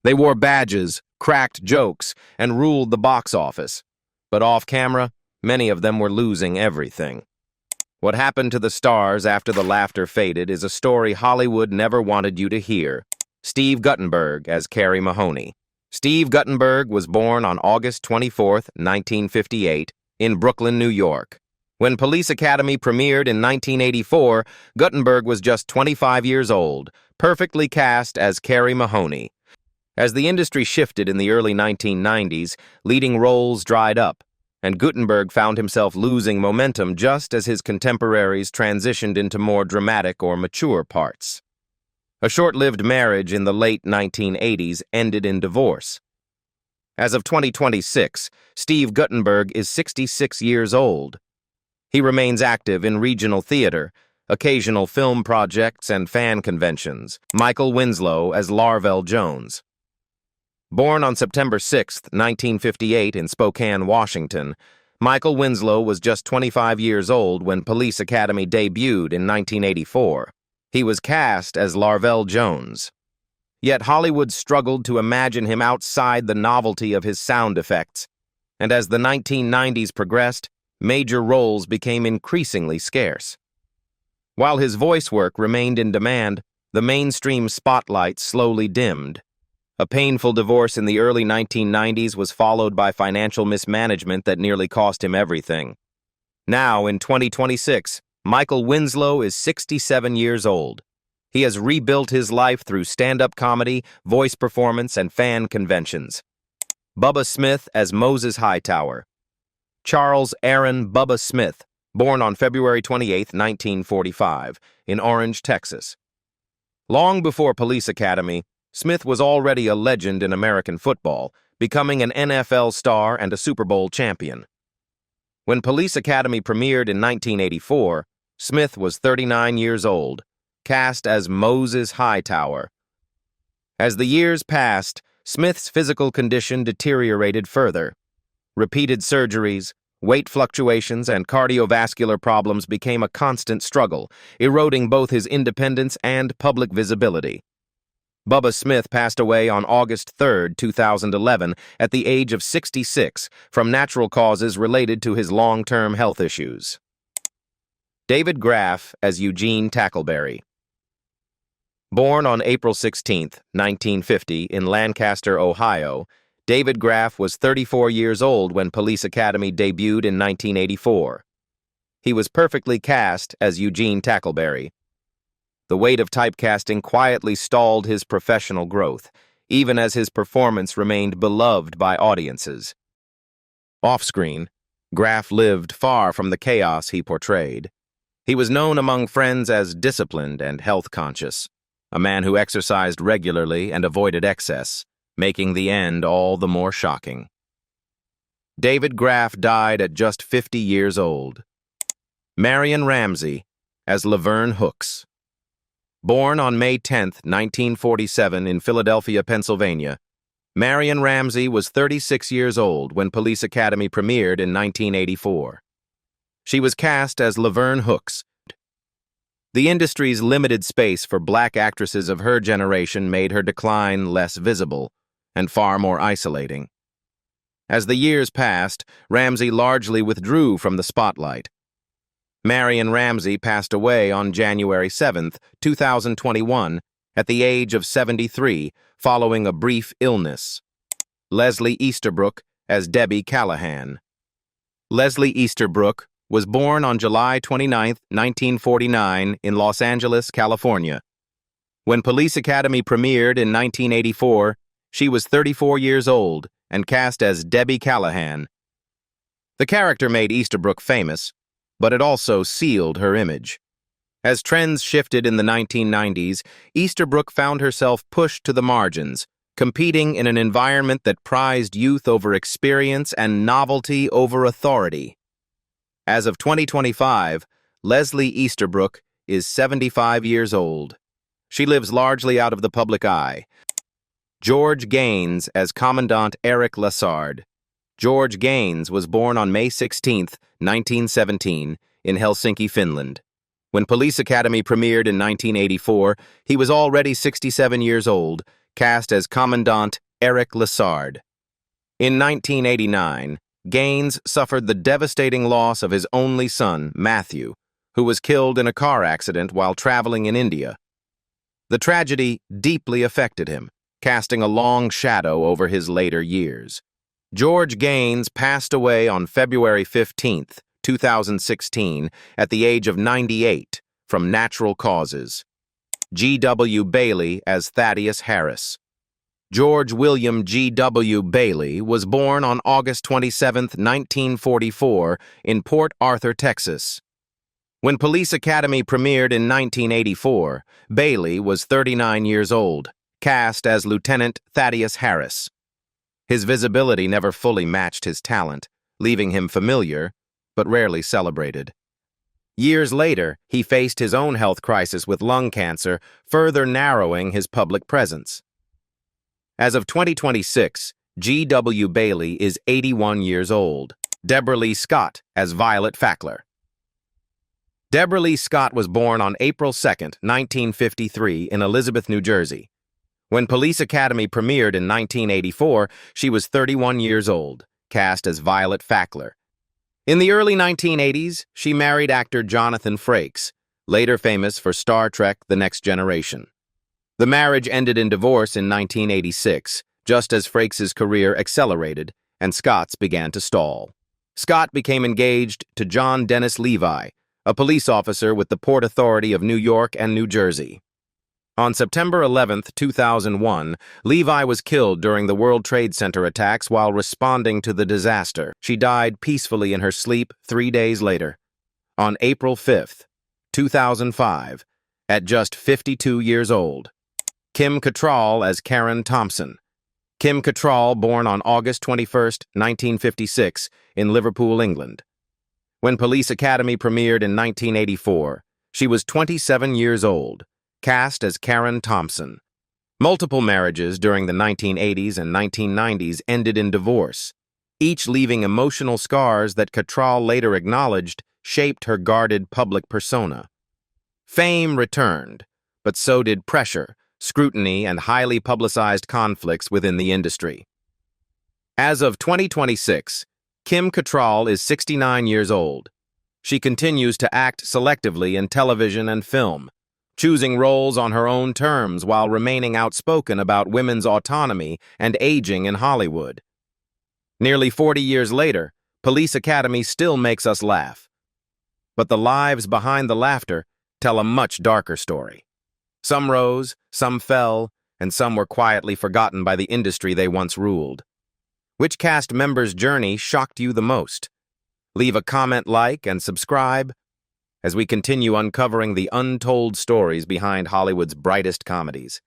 They wore badges, cracked jokes, and ruled the box office. But off camera, many of them were losing everything. What happened to the stars after the laughter faded is a story Hollywood never wanted you to hear. Steve Guttenberg as Carrie Mahoney. Steve Guttenberg was born on August 24, 1958, in Brooklyn, New York. When Police Academy premiered in 1984, Guttenberg was just 25 years old, perfectly cast as Carrie Mahoney. As the industry shifted in the early 1990s, leading roles dried up, and Guttenberg found himself losing momentum just as his contemporaries transitioned into more dramatic or mature parts. A short-lived marriage in the late 1980s ended in divorce. As of 2026, Steve Guttenberg is 66 years old. He remains active in regional theater, occasional film projects, and fan conventions. Michael Winslow as Larvell Jones. Born on September 6, 1958 in Spokane, Washington, Michael Winslow was just 25 years old when Police Academy debuted in 1984. He was cast as Larvell Jones. Yet Hollywood struggled to imagine him outside the novelty of his sound effects, and as the 1990s progressed, major roles became increasingly scarce. While his voice work remained in demand, the mainstream spotlight slowly dimmed. A painful divorce in the early 1990s was followed by financial mismanagement that nearly cost him everything. Now, in 2026, Michael Winslow is 67 years old. He has rebuilt his life through stand-up comedy, voice performance, and fan conventions. Bubba Smith as Moses Hightower. Charles Aaron Bubba Smith, born on February 28, 1945, in Orange, Texas. Long before Police Academy, Smith was already a legend in American football, becoming an NFL star and a Super Bowl champion. When Police Academy premiered in 1984, Smith was 39 years old, cast as Moses Hightower. As the years passed, Smith's physical condition deteriorated further. Repeated surgeries, weight fluctuations, and cardiovascular problems became a constant struggle, eroding both his independence and public visibility. Bubba Smith passed away on August 3, 2011, at the age of 66 from natural causes related to his long-term health issues. David Graf as Eugene Tackleberry. Born on April 16, 1950, in Lancaster, Ohio, David Graf was 34 years old when Police Academy debuted in 1984. He was perfectly cast as Eugene Tackleberry. The weight of typecasting quietly stalled his professional growth, even as his performance remained beloved by audiences. Off-screen, Graf lived far from the chaos he portrayed. He was known among friends as disciplined and health-conscious, a man who exercised regularly and avoided excess, making the end all the more shocking. David Graf died at just 50 years old. Marion Ramsey as Laverne Hooks. Born on May 10, 1947, in Philadelphia, Pennsylvania, Marion Ramsey was 36 years old when Police Academy premiered in 1984. She was cast as Laverne Hooks. The industry's limited space for black actresses of her generation made her decline less visible and far more isolating. As the years passed, Ramsey largely withdrew from the spotlight. Marion Ramsey passed away on January 7, 2021, at the age of 73, following a brief illness. Leslie Easterbrook as Debbie Callahan. Leslie Easterbrook was born on July 29, 1949, in Los Angeles, California. When Police Academy premiered in 1984, she was 34 years old and cast as Debbie Callahan. The character made Easterbrook famous, but it also sealed her image. As trends shifted in the 1990s, Easterbrook found herself pushed to the margins, competing in an environment that prized youth over experience and novelty over authority. As of 2025, Leslie Easterbrook is 75 years old. She lives largely out of the public eye. George Gaines as Commandant Eric Lassard. George Gaines was born on May 16, 1917, in Helsinki, Finland. When Police Academy premiered in 1984, he was already 67 years old, cast as Commandant Eric Lessard. In 1989, Gaines suffered the devastating loss of his only son, Matthew, who was killed in a car accident while traveling in India. The tragedy deeply affected him, casting a long shadow over his later years. George Gaines passed away on February 15, 2016, at the age of 98 from natural causes. G.W. Bailey as Thaddeus Harris. George William G.W. Bailey was born on August 27, 1944, in Port Arthur, Texas. When Police Academy premiered in 1984, Bailey was 39 years old, cast as Lieutenant Thaddeus Harris. His visibility never fully matched his talent, leaving him familiar, but rarely celebrated. Years later, he faced his own health crisis with lung cancer, further narrowing his public presence. As of 2026, G.W. Bailey is 81 years old. Deborah Lee Scott as Violet Fackler. Deborah Lee Scott was born on April 2, 1953, in Elizabeth, New Jersey. When Police Academy premiered in 1984, she was 31 years old, cast as Violet Fackler. In the early 1980s, she married actor Jonathan Frakes, later famous for Star Trek: The Next Generation. The marriage ended in divorce in 1986, just as Frakes' career accelerated and Scott's began to stall. Scott became engaged to John Dennis Levi, a police officer with the Port Authority of New York and New Jersey. On September 11, 2001, Levi was killed during the World Trade Center attacks while responding to the disaster. She died peacefully in her sleep 3 days later. On April 5, 2005, at just 52 years old. Kim Cattrall as Karen Thompson. Kim Cattrall, born on August 21, 1956, in Liverpool, England. When Police Academy premiered in 1984, she was 27 years old, cast as Karen Thompson. Multiple marriages during the 1980s and 1990s ended in divorce, each leaving emotional scars that Cattrall later acknowledged shaped her guarded public persona. Fame returned, but so did pressure, scrutiny, and highly publicized conflicts within the industry. As of 2026, Kim Cattrall is 69 years old. She continues to act selectively in television and film, choosing roles on her own terms while remaining outspoken about women's autonomy and aging in Hollywood. Nearly 40 years later, Police Academy still makes us laugh. But the lives behind the laughter tell a much darker story. Some rose, some fell, and some were quietly forgotten by the industry they once ruled. Which cast member's journey shocked you the most? Leave a comment, like, and subscribe as we continue uncovering the untold stories behind Hollywood's brightest comedies.